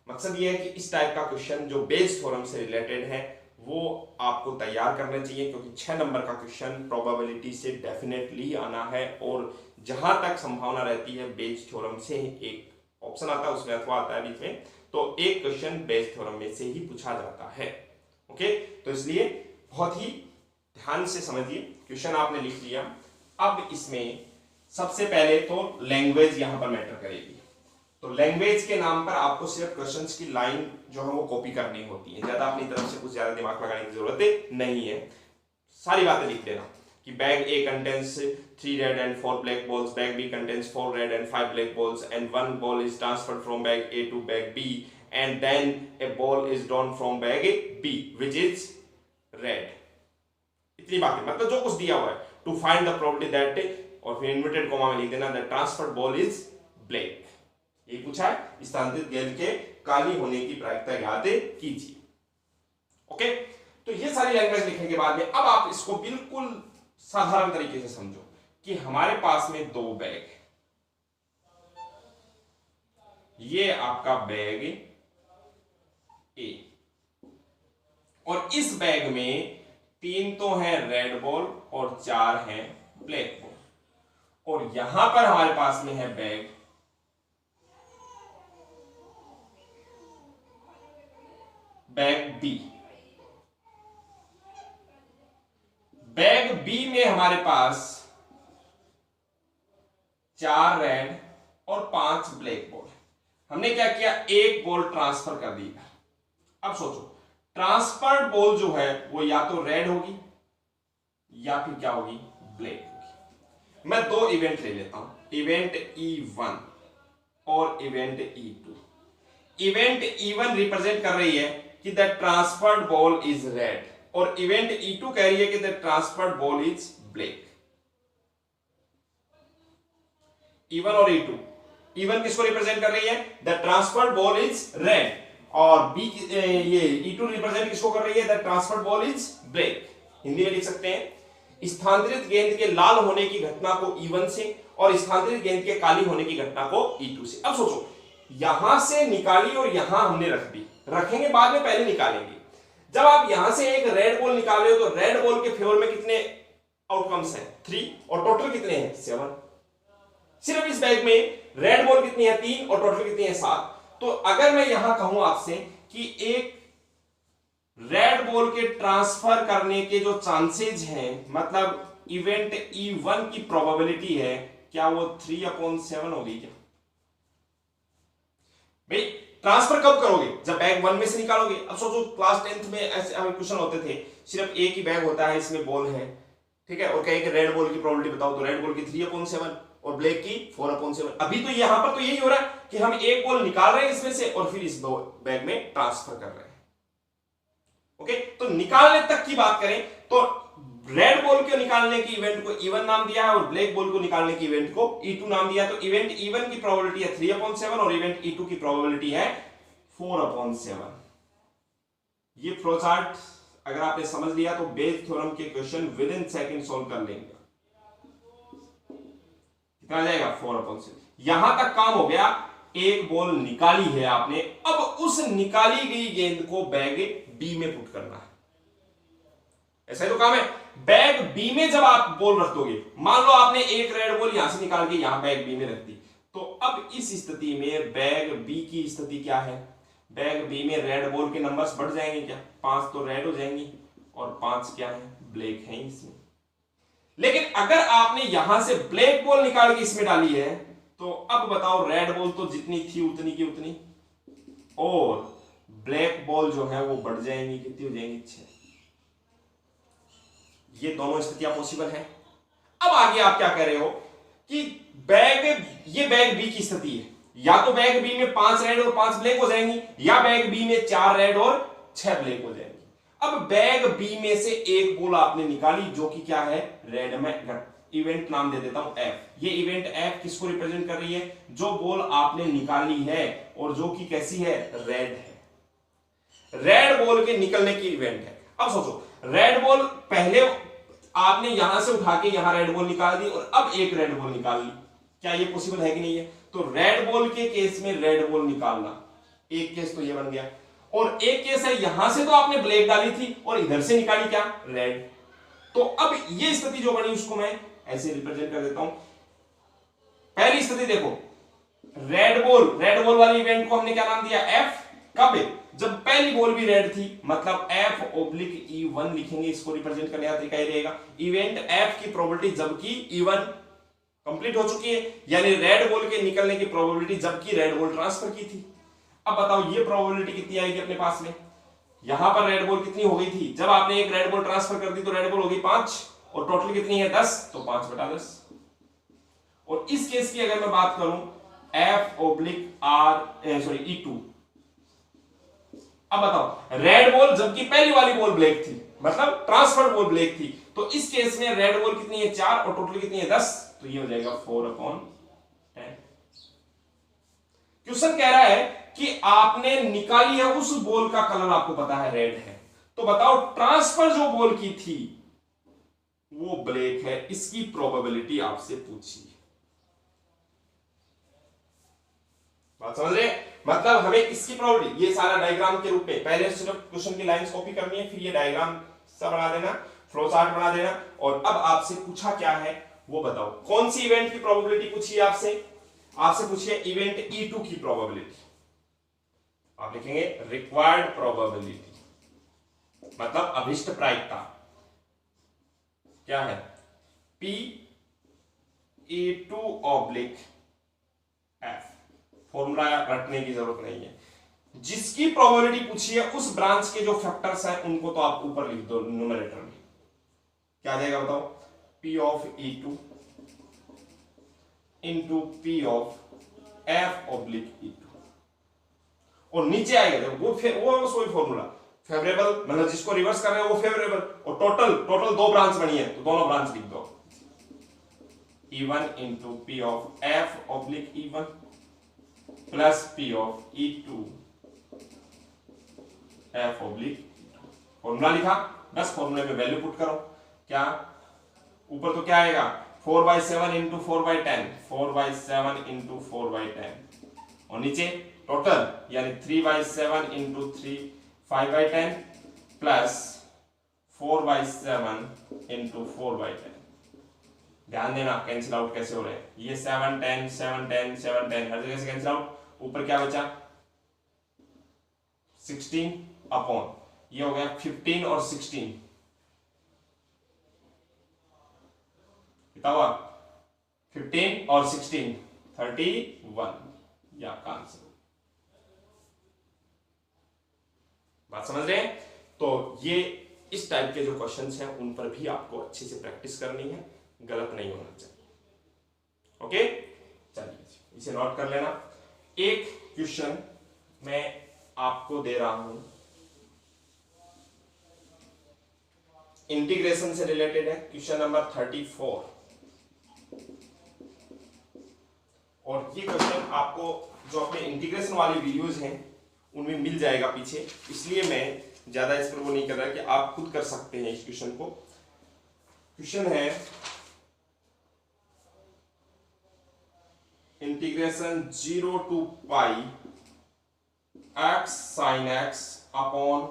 मकसद ये है कि इस टाइप का क्वेश्चन जो बेस थ्योरम से रिलेटेड है वो आपको तैयार करना चाहिए, क्योंकि 6 नंबर का क्वेश्चन प्रोबेबिलिटी से डेफिनेटली आना है, और जहां तक संभावना रहती है बेस थ्योरम से एक ऑप्शन आता है, उसमें अथवा आता है बीच में, तो एक क्वेश्चन बेस थ्योरम में से ही पूछा जाता है। ओके, तो इसलिए बहुत ही ध्यान से समझिए। क्वेश्चन आपने लिख लिया। अब इसमें सबसे पहले तो लैंग्वेज यहां पर मैटर करेगी। तो लैंग्वेज के नाम पर आपको सिर्फ क्वेश्चंस की लाइन जो है वो कॉपी करनी होती है, ज्यादा अपनी तरफ से कुछ ज्यादा दिमाग लगाने की जरूरत नहीं है। सारी बातें लिख देना कि bag A contains 3 red and 4 black balls, bag B contains 4 red and 5 black balls, and one ball is transferred from bag A to bag B, and then a ball is drawn from bag B, which is red. इतनी बातें, मतलब जो कुछ दिया हुआ है, to find the probability that, और फिर इन्वर्टेड कॉमा में लिख देना the transferred ball is black. ये पूछा है, स्थानांतरित गेंद के काली होने की प्रायिकता ज्ञात कीजिए। ओके, तो ये सारी लैंग्वेज लिखने के बाद में अब आप इसको बिल्कुल साधारण तरीके से समझो कि हमारे पास में 2 बैग है। ये आपका बैग ए, और इस बैग में 3 तो है रेड बॉल और 4 है ब्लैक बॉल, और यहां पर हमारे पास में है बैग बी। बैग बी में हमारे पास 4 रेड और 5 ब्लैक बॉल। हमने क्या किया, एक बॉल ट्रांसफर कर दी। अब सोचो, ट्रांसफर्ड बॉल जो है वो या तो रेड होगी या फिर क्या होगी, ब्लैक होगी। मैं 2 इवेंट ले लेता हूं, इवेंट E1 और event E2। Event E1 represent कर रही है कि the transferred ball is red, और इवेंट E2 कह रही है कि the transferred ball is black. E1 और E2, E1 किसको रिप्रेजेंट कर रही है, the transferred ball is red, और बी ये E2 रिप्रेजेंट किसको कर रही है, the transferred ball is black. Hindi में लिख सकते हैं, स्थानांतरित गेंद के लाल होने की घटना को E1 से और स्थानांतरित गेंद के काली होने की घटना को E2 से। अब सोचो, यहां से निकाली और यहां हमने रख दी, रखेंगे बाद में, पहले निकालेंगे। जब आप यहां से एक रेड बॉल निकाल रहे हो तो रेड बॉल के फेवर में कितने आउटकम्स हैं, 3, और टोटल कितने हैं, 7। सिर्फ इस बैग में रेड बॉल कितनी है, 3, और टोटल कितनी है, 7। तो अगर मैं यहां कहूं आपसे कि एक रेड बॉल के ट्रांसफर करने के जो चांसेज हैं, मतलब इवेंट E1 की प्रोबेबिलिटी है, क्या वो 3/7 होगी क्या? भाई ट्रांसफर कब करोगे? जब बैग 1 में से निकालोगे। अब सोचो क्लास 10th में ऐसे हमें क्वेश्चन होते थे, सिर्फ एक ही बैग होता है, इसमें बॉल है, ठीक है, और कहे कि रेड बॉल की प्रोबेबिलिटी बताओ, तो रेड बॉल की 3/7 और ब्लैक की 4/7। अभी तो यहां पर तो यही हो रहा है कि हम एक बॉल निकाल रहे हैं इसमें से और फिर इस बैग में ट्रांसफर कर रहे हैं। ओके, तो निकालने तक की बात करें तो रेड बॉल को निकालने की इवेंट को E1 नाम दिया है और ब्लैक बॉल को निकालने की इवेंट को E2 नाम दिया है। तो इवेंट E1 की प्रोबेबिलिटी है 3/7 और इवेंट E2 की प्रोबेबिलिटी है 4/7। ये फ्लो चार्ट अगर आपने समझ लिया तो बेज थ्योरम के question with in second solve कर लेंगे। कितना आ जाएगा? 4/7। यहां तक काम हो गया, एक बॉल निकाली है आपने, अब उस निकाली गई गेंद को बैग बी में पुट करना है। ऐसा ही तो काम है। बैग बी में जब आप बॉल रख दोगे, मान लो आपने एक रेड बॉल यहां से निकाल के यहां बैग बी में रख दी, तो अब इस स्थिति में बैग बी की स्थिति क्या है? बैग बी में रेड बॉल के नंबर्स बढ़ जाएंगे क्या? 5 तो रेड हो जाएंगी और 5 क्या है? ब्लैक है इसमें। लेकिन अगर आपने यहां से ब्लैक बॉल निकाल के इसमें डाली है, तो अब बताओ रेड बॉल तो जितनी थी उतनी की उतनी, और ब्लैक बॉल जो है वो बढ़ जाएंगी, कितनी हो जाएंगी? 6। ये दोनों स्थितियां पॉसिबल है। अब आगे आप क्या कह रहे हो कि ये बैग बी की स्थिति है, या तो बैग बी में 5 रेड और 5 ब्लैक हो जाएंगी, या बैग बी में 4 रेड और 6 ब्लैक हो जाएंगी। अब बैग बी में से एक बॉल आपने निकाली जो कि क्या है? रेड में। इवेंट नाम दे देता हूं F। ये इवेंट F किसको रिप्रेजेंट कर रही है? जो बॉल आपने निकाली है और जो कि कैसी है? रेड है। रेड बॉल के निकलने की इवेंट है। अब सोचो, रेड बॉल पहले आपने यहां से उठा के यहां रेड बॉल निकाल दी और अब एक रेड बॉल निकाल ली, क्या ये पॉसिबल है कि नहीं है? तो रेड बॉल के केस में रेड बॉल निकालना, एक केस तो ये बन गया, और एक केस है यहां से तो आपने ब्लैक डाली थी और इधर से निकाली क्या? रेड। तो अब ये स्थिति जो बनी उसको मैं ऐसे रिप्रेजेंट कर देता हूं। पहली स्थिति देखो, रेड बॉल वाली इवेंट को हमने क्या नाम दिया? F। कब? जब पहली बॉल भी रेड थी, मतलब F/E1 लिखेंगे, इसको रिप्रेजेंट करने का तरीका ये रहेगा। इवेंट F की प्रोबेबिलिटी जबकि E1 कंप्लीट हो चुकी है, यानी रेड बॉल के निकलने की प्रोबेबिलिटी जबकि रेड बॉल ट्रांसफर की थी। अब बताओ ये प्रोबेबिलिटी कितनी आएगी अपने पास में? यहां पर रेड बॉल कितनी हो गई थी? जब आपने एक रेड बॉल ट्रांसफर कर दी तो रेड बॉल हो गई 5, और टोटल कितनी है? 10, तो 5/10। और इस केस की अगर मैं बात करूं E2, अब बताओ रेड बॉल जबकि पहली वाली बॉल ब्लैक थी, मतलब ट्रांसफर बॉल ब्लैक थी, तो इस केस में रेड बॉल कितनी है? 4, और टोटल कितनी है? 10, तो ये हो जाएगा 4/10। क्वेश्चन कह रहा है कि आपने निकाली है, उस बॉल का कलर आपको पता है रेड है, तो बताओ ट्रांसफर जो बॉल की थी वो ब्लैक है, इसकी प्रोबेबिलिटी आपसे पूछी। बात समझ रहे? मतलब हमें इसकी प्रोबेबिलिटी, ये सारा डायग्राम के रूप में, पहले सिर्फ क्वेश्चन की लाइंस कॉपी करनी है, फिर ये डायग्राम सा बना देना, फ्लो चार्ट बना देना, और अब आपसे पूछा क्या है वो बताओ। कौन सी इवेंट की प्रोबेबिलिटी पूछी है आपसे? आपसे पूछी है इवेंट E2 की प्रोबेबिलिटी। आप लिखेंगे रिक्वायर्ड प्रोबेबिलिटी, मतलब अभिष्ट प्रायिकता क्या है? P/E2/F। फॉर्मूला रटने की जरूरत नहीं है। जिसकी प्रोबेबिलिटी पूछी है उस ब्रांच के जो फैक्टर्स हैं उनको तो आप ऊपर लिख दो न्यूमरेटर में। क्या आ जाएगा बताओ? P/E2 इंटू P/F/E2, और नीचे आएगा देखो वो वही फॉर्मूला, फेवरेबल मतलब जिसको रिवर्स कर रहे हो वो फेवरेबल, और टोटल 2 ब्रांच बनी है तो दोनों ब्रांच लिख दो। E1 into P/F/E1 plus P/E2/F/, formula लिखा, बस फॉर्मूले में वैल्यू पुट करो। क्या ऊपर तो क्या आएगा? 4/7 इंटू 4/10, 4/7 इंटू 4/10, और नीचे टोटल यानी 3/7 इंटू 5/10 प्लस 4/7 इंटू 4/10। ध्यान देना कैंसिल आउट कैसे हो रहे हैं, ये 7 10 7 10 7 10 हर जगह से कैंसिल आउट। ऊपर क्या बचा? 16 अपॉन ये हो गया 15 और 16, कितना हुआ 15 और 16 31, या का आंसर। बात समझ रहे हैं? तो ये इस टाइप के जो क्वेश्चंस हैं उन पर भी आपको अच्छे से प्रैक्टिस करनी है, गलत नहीं होना चाहिए। ओके, चलिए इसे नोट कर लेना। एक क्वेश्चन मैं आपको दे रहा हूं, इंटीग्रेशन से रिलेटेड है, क्वेश्चन नंबर 34। और ये क्वेश्चन आपको जो अपने इंटीग्रेशन वाली वीडियोस हैं उनमें मिल जाएगा पीछे, इसलिए मैं ज्यादा इस पर वो नहीं कर रहा कि आप खुद कर सकते हैं इस क्वेश्चन को। क्वेश्चन है integration 0 to pi x sin x upon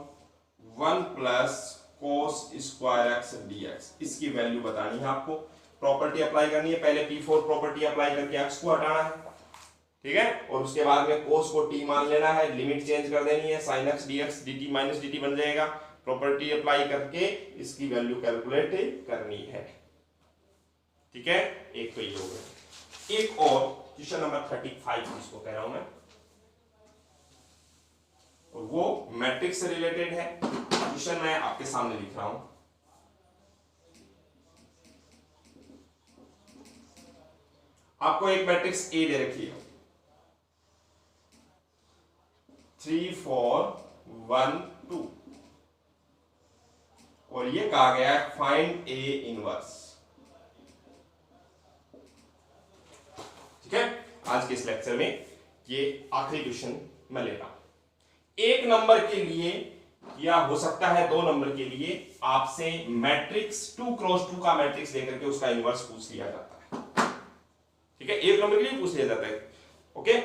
1 plus cos square x dx, इसकी वैल्यू बतानी है आपको, प्रॉपर्टी अप्लाई करनी है। पहले P4 प्रॉपर्टी अप्लाई करके x को हटाना है, ठीक है, और उसके बाद में cos को t मान लेना है, लिमिट चेंज कर देनी है, sin x dx dt minus dt बन जाएगा। प्रॉपर्टी अप्लाई करके इसकी वैल्यू कैलकुलेट करनी है, ठीक है। एक तो ये हो गया। एक और क्वेश्चन नंबर 35 इसको कह रहा हूं मैं, और वो मैट्रिक्स से रिलेटेड है। क्वेश्चन मैं आपके सामने लिख रहा हूं, आपको एक मैट्रिक्स ए दे रखी है 3 4 1 2, और ये कहा गया है फाइंड ए इनवर्स, ठीक है। आज के इस लेक्चर में ये आखिरी क्वेश्चन मैं ले रहा हूं। एक नंबर के लिए या हो सकता है 2 नंबर के लिए आपसे मैट्रिक्स 2 क्रॉस 2 का मैट्रिक्स लेकर के उसका इनवर्स पूछ लिया जाता है, ठीक है। एक नंबर के लिए पूछ लिया जाता है, ओके।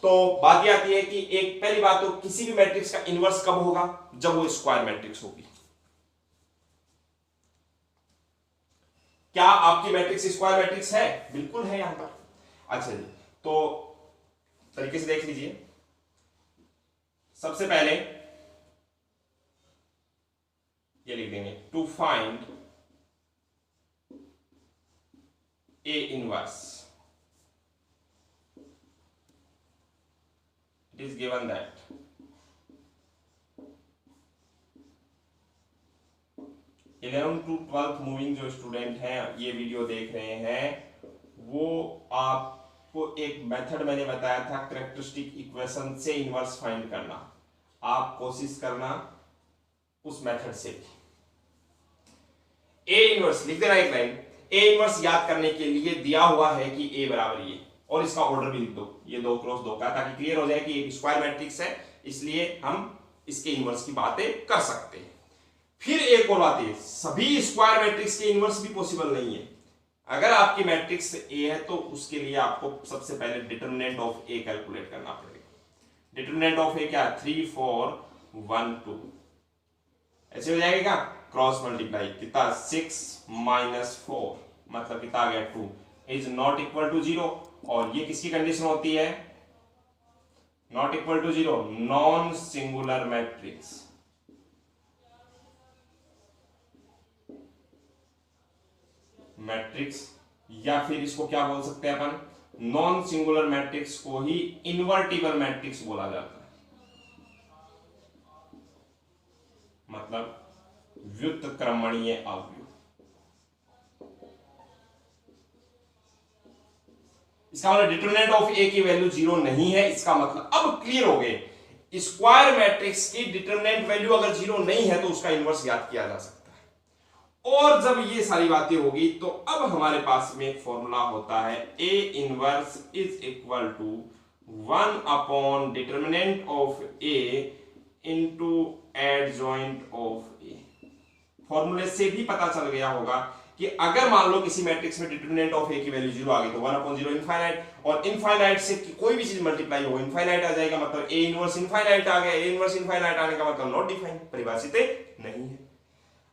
तो बात यह आती है कि एक पहली बात तो किसी भी मैट्रिक्स का इनवर्स कब होगा, जब वो स्क्वायर मैट्रिक्स होगी। क्या आपकी मैट्रिक्स स्क्वायर मैट्रिक्स है? बिल्कुल है यहां पर। अच्छा जी, तो तरीके से देख लीजिए। सबसे पहले ये लिख देंगे to find A inverse, it is given that 11th to 12th moving जो स्टूडेंट हैं ये वीडियो देख रहे हैं, वो आपको एक मेथड मैंने बताया था कैरेक्टरिस्टिक इक्वेशन से इनवर्स फाइंड करना, आप कोशिश करना उस मेथड से भी। ए इनवर्स लिख देना एक लाइन, ए इनवर्स याद करने के लिए दिया हुआ है कि ए बराबर ये, और इसका ऑर्डर भी लिख दो, ये 2 क्रॉस 2 का, ताकि क्लियर हो जाए कि एक स्क्वायर मैट्रिक्स है, इसलिए हम इसके इनवर्स की बातें कर सकते हैं। फिर एक और बात है, सभी स्क्वायर मैट्रिक्स के इनवर्स भी पॉसिबल नहीं है। अगर आपकी मैट्रिक्स ए है तो उसके लिए आपको सबसे पहले डिटरमिनेंट ऑफ ए कैलकुलेट करना पड़ेगा। डिटरमिनेंट ऑफ ए क्या है? 3 4 1 2, ऐसे हो जाएगा, क्रॉस मल्टीप्लाई कितना 6 माइनस 4 मतलब कितना आ गया 2 इज नॉट इक्वल टू 0, और ये किसकी कंडीशन होती है? Not equal to 0, non singular matrix. Matrix या फिर इसको क्या बोल सकते हैं अपन, नॉन सिंगुलर मैट्रिक्स को ही इन्वर्टिबल मैट्रिक्स बोला जाता है, मतलब व्युत्क्रमणीय अवयव। इसका मतलब डिटरमिनेंट ऑफ ए की वैल्यू 0 नहीं है, इसका मतलब अब क्लियर हो गए, स्क्वायर मैट्रिक्स की डिटरमिनेंट वैल्यू अगर 0 नहीं है तो उसका इनवर्स याद किया जा सकता है। और जब ये सारी बातें होगी तो अब हमारे पास में एक फॉर्मूला होता है, A inverse is equal to 1 upon determinant of A into adjoint of A. फॉर्मूले से भी पता चल गया होगा कि अगर मान लो किसी मैट्रिक्स में डिटरमिनेंट ऑफ ए की वैल्यू 0 आ गई तो 1 अपॉन 0 इनफाइनाइट, और इनफाइनाइट से कोई भी चीज मल्टीप्लाई हो इनफाइनाइट आ जाएगा, मतलब ए इनवर्स इनफाइनाइट आ गया। ए इनवर्स इनफाइनाइट आने का मतलब नॉट डिफाइंड, परिभाषित नहीं है।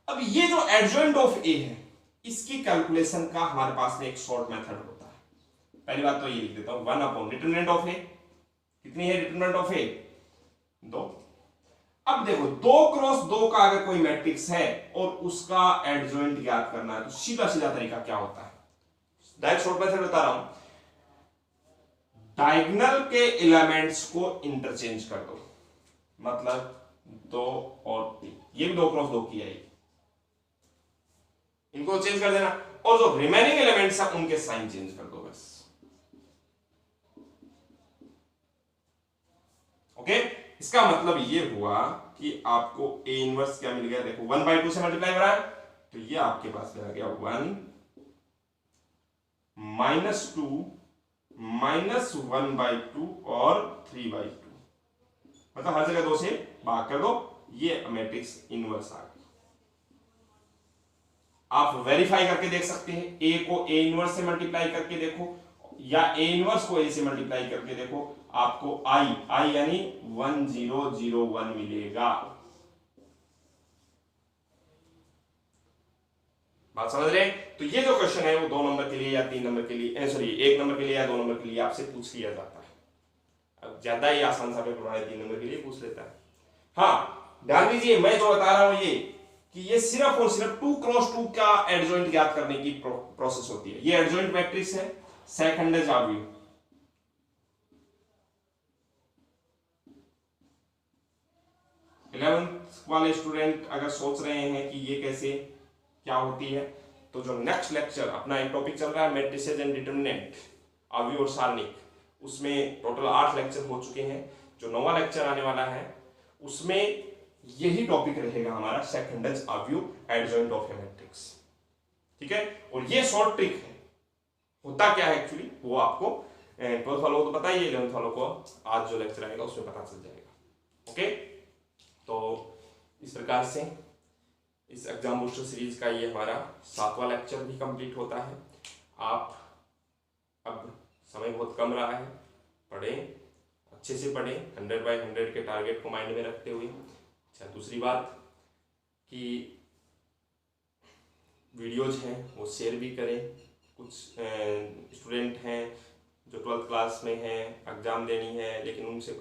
अब ये जो एडजॉइंट ऑफ ए है इसकी कैलकुलेशन का हमारे पास में एक शॉर्ट मेथड होता है। पहली बात तो ये लिख देता हूं, 1 अपॉन डिटरमिनेंट ऑफ ए, कितनी है डिटरमिनेंट ऑफ ए? 2। अब देखो 2x2 का अगर कोई मैट्रिक्स है और उसका एडजॉइंट ज्ञात करना है तो सीधा सीधा तरीका क्या होता है, डायरेक्ट शॉर्ट मेथड बता रहा हूं, डायगोनल के एलिमेंट्स को इंटरचेंज कर दो, मतलब 2 और 3, ये भी 2x2 की है, इनको चेंज कर देना और जो रिमेनिंग एलिमेंट्स हैं उनके साइन चेंज कर दो बस। ओके, इसका मतलब ये हुआ कि आपको ए इनवर्स क्या मिल गया, देखो 1/2 से मल्टीप्लाई हो रहा है तो ये आपके पास में आ गया 1 -2 -1/2 और 3/2, मतलब हर जगह 2 से भाग कर दो, ये मैट्रिक्स इनवर्स आ गया। आप वेरीफाई करके देख सकते हैं, ए को ए इनवर्स से मल्टीप्लाई करके देखो या ए इनवर्स को ए से मल्टीप्लाई करके देखो, आपको आई यानी 1001 मिलेगा। बात समझ रहे हैं? तो ये जो क्वेश्चन है वो 2 नंबर के लिए या 3 नंबर के लिए, सॉरी 1 नंबर के लिए या 2 नंबर के लिए आपसे पूछ लिया जाता है। अब ज्यादा ही आसान सा पेपर बनाए 3 नंबर के लिए पूछ लेता है। हाँ ध्यान दीजिए, मैं जो बता रहा हूं ये कि ये सिर्फ और सिर्फ 2x2 का एडजॉइंट ज्ञात करने की प्रोसेस होती है। ये एडजॉइंट मैट्रिक्स है, सेकंड आव्यूह। 11th वाले स्टूडेंट अगर सोच रहे हैं कि ये कैसे क्या होती है, तो जो नेक्स्ट लेक्चर अपना एक टॉपिक चल रहा है मैट्रिसेस एंड डिटरमिनेंट, आव्यूह और सारणिक, उसमें टोटल 8 लेक्चर हो चुके हैं। जो 9वां लेक्चर आने वाला है उसमें यही टॉपिक रहेगा हमारा, सेकंड आव्यूह एडजॉइंट ऑफ ए मैट्रिक्स। ठीक है, और ये शॉर्ट ट्रिक है, होता क्या है एक्चुअली वो आपको 12th वालों को तो पता ही है, 11th वालों को आज जो लेक्चर आएगा उसमें पता चल जाएगा। ओके, तो इस प्रकार से इस एग्जाम बूस्टर सीरीज का ये हमारा 7वां लेक्चर भी कंप्लीट होता है। आप अब समय बहुत कम रहा है, पढ़ें, अच्छे से पढ़ें, 100/100 के टारगेट को माइंड में रखते हुए। अच्छा, दूसरी बात कि वीडियोज हैं वो शेयर भी करें। कुछ स्टूडेंट हैं जो 12th क्लास में हैं, एग्जाम देनी है, लेकिन उनसे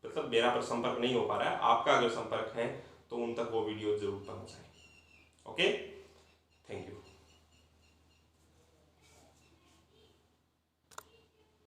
मतलब मेरा पर संपर्क नहीं हो पा रहा है, आपका अगर संपर्क है तो उन तक वो वीडियो जरूर पहुंचाएं। Okay, thank you.